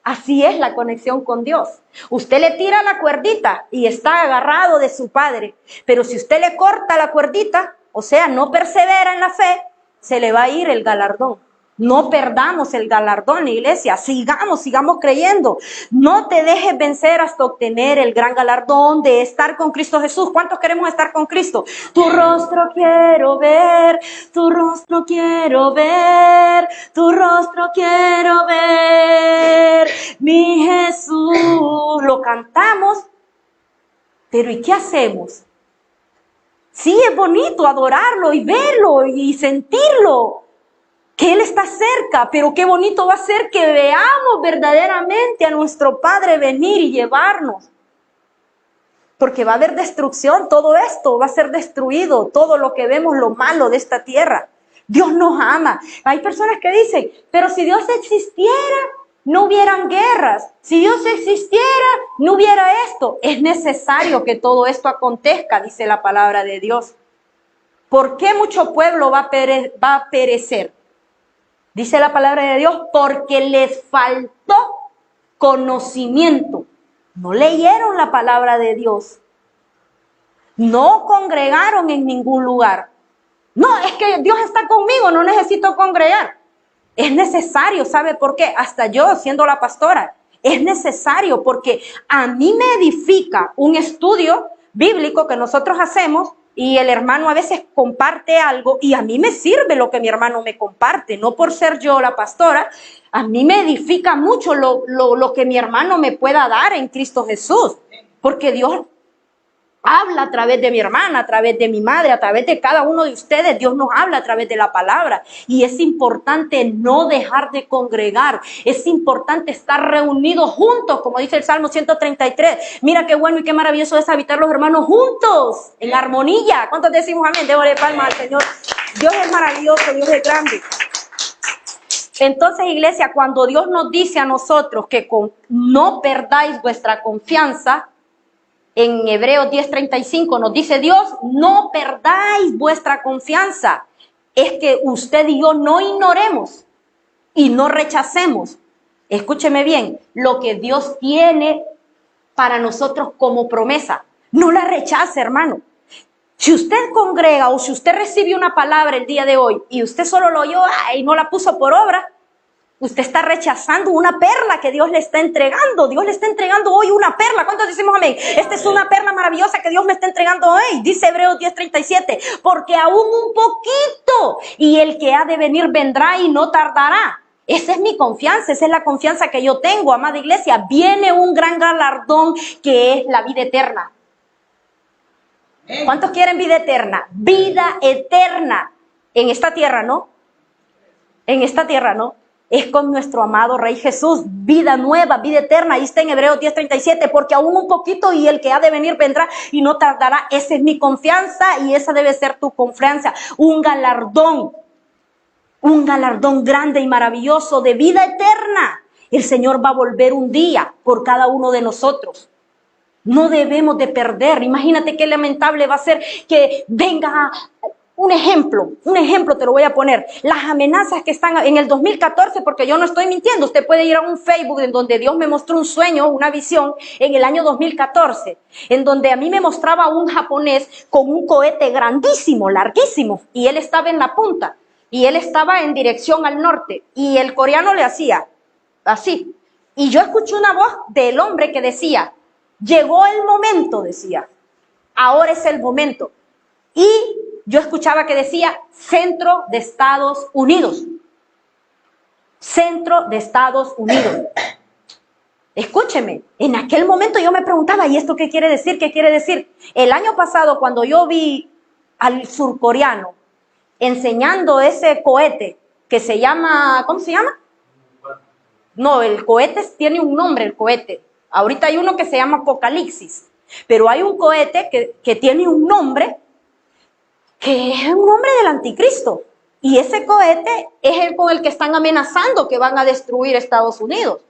Así es la conexión con Dios. Usted le tira la cuerdita y está agarrado de su Padre. Pero si usted le corta la cuerdita, o sea, no persevera en la fe, se le va a ir el galardón. No perdamos el galardón, iglesia. Sigamos creyendo. No te dejes vencer hasta obtener el gran galardón de estar con Cristo Jesús. ¿Cuántos queremos estar con Cristo? Tu rostro quiero ver, tu rostro quiero ver, tu rostro quiero ver, mi Jesús. Lo cantamos, pero ¿y qué hacemos? Sí, es bonito adorarlo y verlo y sentirlo, que Él está cerca, pero qué bonito va a ser que veamos verdaderamente a nuestro Padre venir y llevarnos. Porque va a haber destrucción, todo esto va a ser destruido, todo lo que vemos, lo malo de esta tierra. Dios nos ama. Hay personas que dicen, pero si Dios existiera, no hubieran guerras. Si Dios existiera, no hubiera esto. Es necesario que todo esto acontezca, dice la palabra de Dios. ¿Por qué mucho pueblo va a perecer? Dice la palabra de Dios, porque les faltó conocimiento. No leyeron la palabra de Dios. No congregaron en ningún lugar. No, es que Dios está conmigo, no necesito congregar. Es necesario, ¿sabe por qué? Hasta yo, siendo la pastora, es necesario porque a mí me edifica un estudio bíblico que nosotros hacemos. Y el hermano a veces comparte algo y a mí me sirve lo que mi hermano me comparte, no por ser yo la pastora, a mí me edifica mucho lo que mi hermano me pueda dar en Cristo Jesús, porque Dios habla a través de mi hermana, a través de mi madre, a través de cada uno de ustedes. Dios nos habla a través de la palabra y es importante no dejar de congregar. Es importante estar reunidos juntos, como dice el Salmo 133. Mira qué bueno y qué maravilloso es habitar los hermanos juntos, en armonía. ¿Cuántos decimos amén? Démosle palmas al Señor. Dios es maravilloso, Dios es grande. Entonces, iglesia, cuando Dios nos dice a nosotros que no perdáis vuestra confianza, en Hebreos 10:35 nos dice Dios, no perdáis vuestra confianza. Es que usted y yo no ignoremos y no rechacemos. Escúcheme bien, lo que Dios tiene para nosotros como promesa. No la rechace, hermano. Si usted congrega o si usted recibe una palabra el día de hoy y usted solo lo oyó y no la puso por obra, usted está rechazando una perla que Dios le está entregando. Dios le está entregando hoy una perla. ¿Cuántos decimos amén? Esta es una perla maravillosa que Dios me está entregando hoy. Dice Hebreos 10:37. Porque aún un poquito y el que ha de venir vendrá y no tardará. Esa es mi confianza, esa es la confianza que yo tengo, amada iglesia. Viene un gran galardón que es la vida eterna. ¿Cuántos quieren vida eterna? Vida eterna en esta tierra, ¿no? en esta tierra, ¿no? Es con nuestro amado Rey Jesús, vida nueva, vida eterna. Ahí está en Hebreos 10:37, porque aún un poquito y el que ha de venir vendrá y no tardará. Esa es mi confianza y esa debe ser tu confianza. Un galardón grande y maravilloso de vida eterna. El Señor va a volver un día por cada uno de nosotros. No debemos de perder. Imagínate qué lamentable va a ser que venga un ejemplo te lo voy a poner. Las amenazas que están en el 2014, porque yo no estoy mintiendo. Usted puede ir a un Facebook en donde Dios me mostró un sueño, una visión en el año 2014, en donde a mí me mostraba un japonés con un cohete grandísimo, larguísimo, y él estaba en la punta, y él estaba en dirección al norte, y el coreano le hacía así. Y yo escuché una voz del hombre que decía, llegó el momento, decía, ahora es el momento. Y yo escuchaba que decía centro de Estados Unidos. Centro de Estados Unidos. Escúcheme, en aquel momento yo me preguntaba, ¿y esto qué quiere decir? ¿Qué quiere decir? El año pasado, cuando yo vi al surcoreano enseñando ese cohete que se llama, ¿cómo se llama? No, el cohete tiene un nombre, el cohete. Ahorita hay uno que se llama Apocalipsis, pero hay un cohete que tiene un nombre que es un nombre del anticristo. Y ese cohete es el con el que están amenazando que van a destruir Estados Unidos.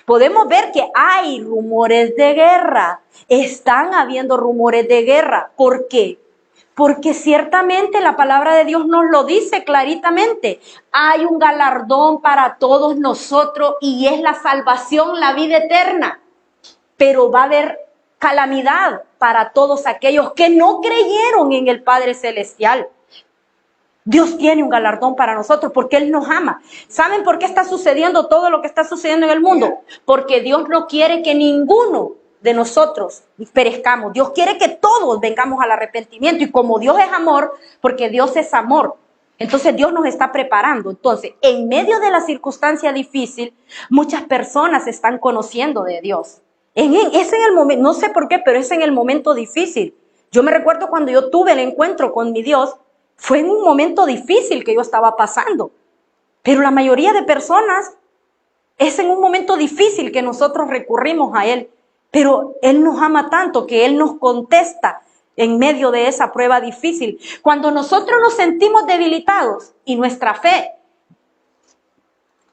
Podemos ver que hay rumores de guerra. Están habiendo rumores de guerra. ¿Por qué? Porque ciertamente la palabra de Dios nos lo dice claritamente. Hay un galardón para todos nosotros y es la salvación, la vida eterna. Pero va a haber calamidad para todos aquellos que no creyeron en el Padre Celestial. Dios tiene un galardón para nosotros porque Él nos ama. ¿Saben por qué está sucediendo todo lo que está sucediendo en el mundo? Porque Dios no quiere que ninguno de nosotros perezcamos. Dios quiere que todos vengamos al arrepentimiento. Y como Dios es amor, porque Dios es amor, entonces Dios nos está preparando. Entonces, en medio de la circunstancia difícil, muchas personas están conociendo de Dios. Es en el momento, no sé por qué, pero es en el momento difícil. Yo me recuerdo cuando yo tuve el encuentro con mi Dios, fue en un momento difícil que yo estaba pasando. Pero la mayoría de personas es en un momento difícil que nosotros recurrimos a Él. Pero Él nos ama tanto que Él nos contesta en medio de esa prueba difícil. Cuando nosotros nos sentimos debilitados y nuestra fe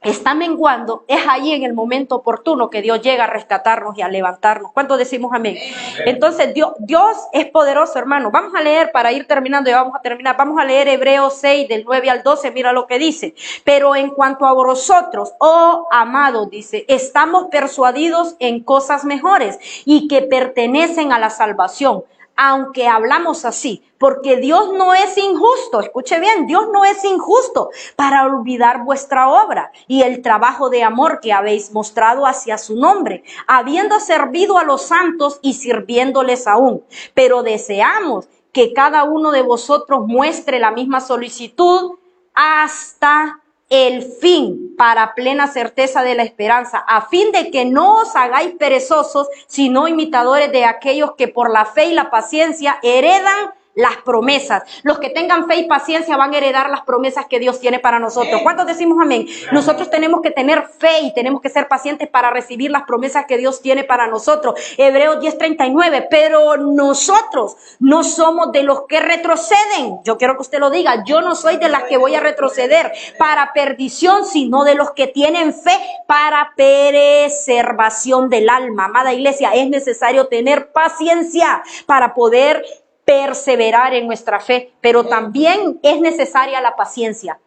está menguando, es ahí en el momento oportuno que Dios llega a rescatarnos y a levantarnos. ¿Cuántos decimos amén? Entonces Dios es poderoso, hermano. Vamos a leer para ir terminando, ya vamos a terminar. Vamos a leer Hebreos 6 del 9 al 12, mira lo que dice. Pero en cuanto a vosotros, oh amados, dice, estamos persuadidos en cosas mejores y que pertenecen a la salvación. Aunque hablamos así, porque Dios no es injusto, escuche bien, Dios no es injusto para olvidar vuestra obra y el trabajo de amor que habéis mostrado hacia su nombre, habiendo servido a los santos y sirviéndoles aún. Pero deseamos que cada uno de vosotros muestre la misma solicitud hasta el fin, para plena certeza de la esperanza, a fin de que no os hagáis perezosos, sino imitadores de aquellos que por la fe y la paciencia heredan las promesas. Los que tengan fe y paciencia van a heredar las promesas que Dios tiene para nosotros. ¿Cuántos decimos amén? Nosotros tenemos que tener fe y tenemos que ser pacientes para recibir las promesas que Dios tiene para nosotros. Hebreos 10:39, pero nosotros no somos de los que retroceden. Yo quiero que usted lo diga, yo no soy de las que voy a retroceder para perdición, sino de los que tienen fe para preservación del alma. Amada iglesia, es necesario tener paciencia para poder perseverar en nuestra fe, pero también es necesaria la paciencia.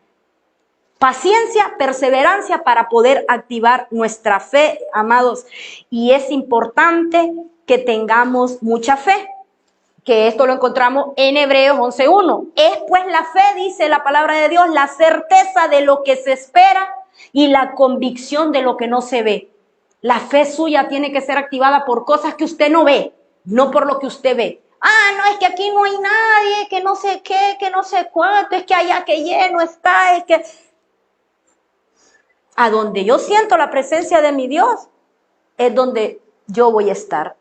Paciencia, perseverancia para poder activar nuestra fe, amados. Y es importante que tengamos mucha fe, que esto lo encontramos en Hebreos 11:1. Es pues la fe, dice la palabra de Dios, la certeza de lo que se espera y la convicción de lo que no se ve. La fe suya tiene que ser activada por cosas que usted no ve, no por lo que usted ve. Ah, no, es que aquí no hay nadie, que no sé qué, que no sé cuánto, es que allá que lleno está, es que... A donde yo siento la presencia de mi Dios, es donde yo voy a estar.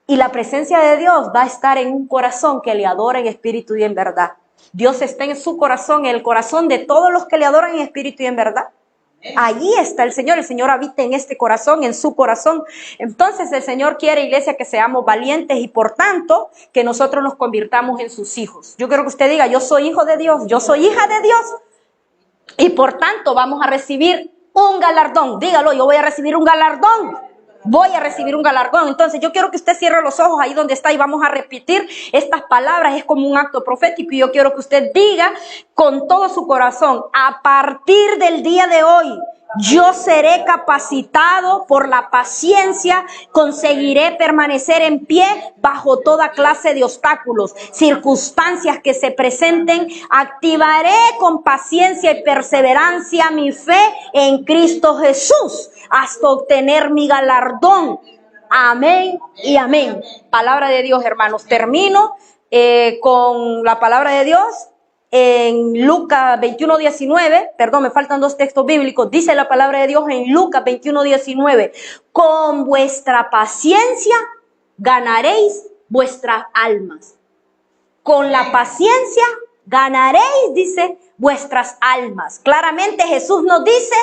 Y la presencia de Dios va a estar en un corazón que le adora en espíritu y en verdad. Dios está en su corazón, en el corazón de todos los que le adoran en espíritu y en verdad. Allí está el Señor habita en este corazón, en su corazón. Entonces el Señor quiere, iglesia, que seamos valientes y por tanto que nosotros nos convirtamos en sus hijos. Yo quiero que usted diga, yo soy hijo de Dios, yo soy hija de Dios y por tanto vamos a recibir un galardón. Dígalo, yo voy a recibir un galardón. Voy a recibir un galardón. Entonces yo quiero que usted cierre los ojos ahí donde está y vamos a repetir estas palabras. Es como un acto profético y yo quiero que usted diga con todo su corazón, a partir del día de hoy, yo seré capacitado por la paciencia, conseguiré permanecer en pie bajo toda clase de obstáculos, circunstancias que se presenten, activaré con paciencia y perseverancia mi fe en Cristo Jesús hasta obtener mi galardón. Amén y amén. Palabra de Dios, hermanos. Termino con la palabra de Dios. En Lucas 21:19, perdón, me faltan dos textos bíblicos, dice la palabra de Dios en Lucas 21:19, con vuestra paciencia ganaréis vuestras almas. Con la paciencia ganaréis, dice, vuestras almas. Claramente Jesús nos dice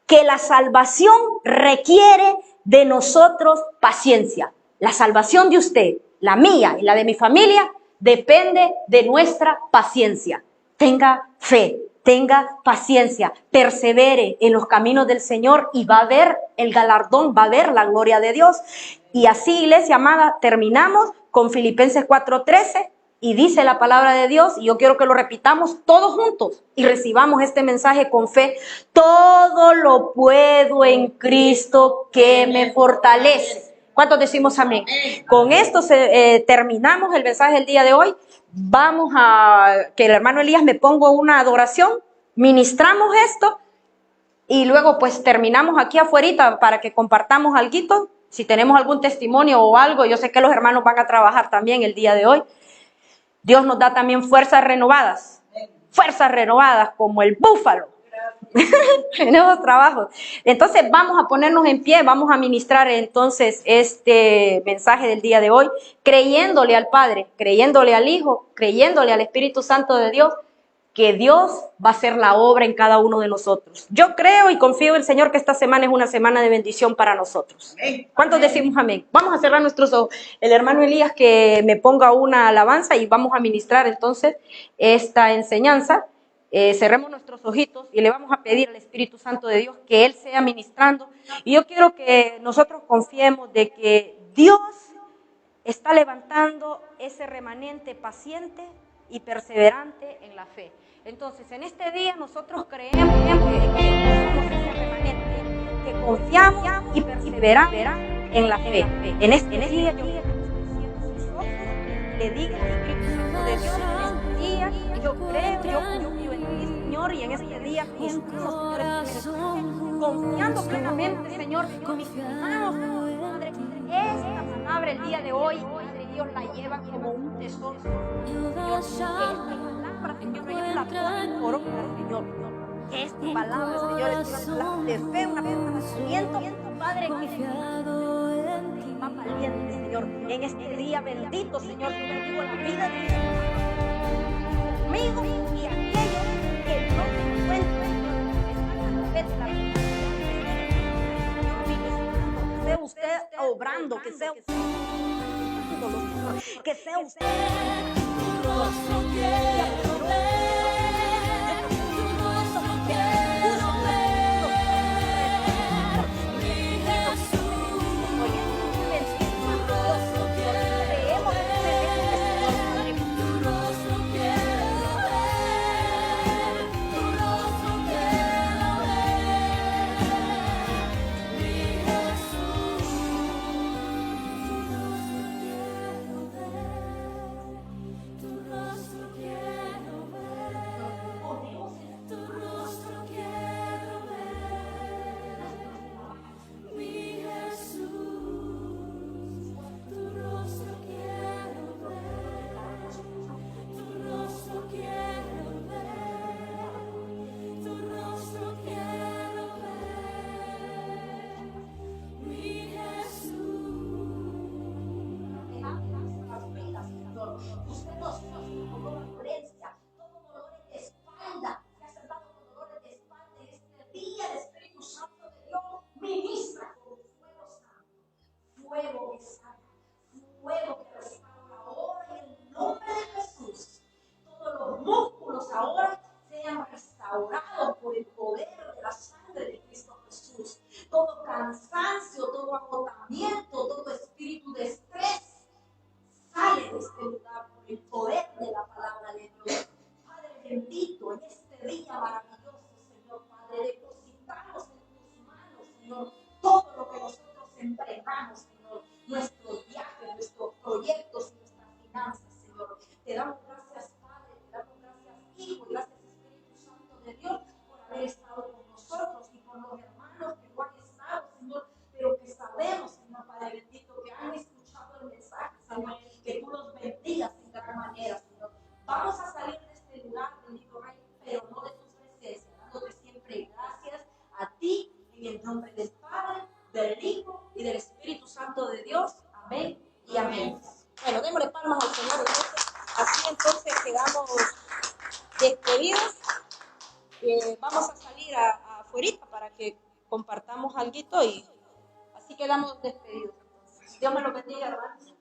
que la salvación requiere de nosotros paciencia. La salvación de usted, la mía y la de mi familia, depende de nuestra paciencia. Tenga fe, tenga paciencia, persevere en los caminos del Señor y va a ver el galardón, va a ver la gloria de Dios. Y así, iglesia amada, terminamos con Filipenses 4:13 y dice la palabra de Dios, y yo quiero que lo repitamos todos juntos y recibamos este mensaje con fe. Todo lo puedo en Cristo que me fortalece. ¿Cuántos decimos amén? Con esto terminamos el mensaje del día de hoy. Vamos a que el hermano Elías me ponga una adoración, ministramos esto y luego pues terminamos aquí afuera para que compartamos algo. Si tenemos algún testimonio o algo, yo sé que los hermanos van a trabajar también el día de hoy. Dios nos da también fuerzas renovadas como el búfalo. Nuevos trabajos. Entonces vamos a ponernos en pie, vamos a ministrar entonces este mensaje del día de hoy, creyéndole al Padre, creyéndole al Hijo, creyéndole al Espíritu Santo de Dios, que Dios va a hacer la obra en cada uno de nosotros. Yo creo y confío en el Señor que esta semana es una semana de bendición para nosotros. ¿Cuántos decimos amén? Vamos a cerrar nuestros ojos. El hermano Elías que me ponga una alabanza y vamos a ministrar entonces esta enseñanza. Cerremos nuestros ojitos y le vamos a pedir al Espíritu Santo de Dios que Él sea ministrando. Y yo quiero que nosotros confiemos de que Dios está levantando ese remanente paciente y perseverante en la fe. Entonces, en este día nosotros creemos que somos ese remanente, que confiamos y perseveramos en la fe. En este día yo quiero que sus ojos le diga al Espíritu Santo de Dios en este día, yo confío en ti, Señor, y en este día ministramos, Señor, confiando plenamente, Señor, mismamos, Padre, esta palabra el día de hoy, Padre Dios, la lleva como un tesoro, Señor, que esta palabra, Señor, ellos la ponen por obra, Señor, que esta palabra, Señor, es una palabra de fe, una palabra de conocimiento, Padre, que más valiente, Señor, en este día bendito, Señor, yo bendigo la vida de Dios conmigo y aquellos que no se encuentran en la fe de la vida. Que sea usted obrando, que sea usted que sea usted y amén. Bueno, démosle palmas al Señor. Así entonces quedamos despedidos. Vamos a salir afuera para que compartamos algo y así quedamos despedidos. Dios me lo bendiga, hermanos.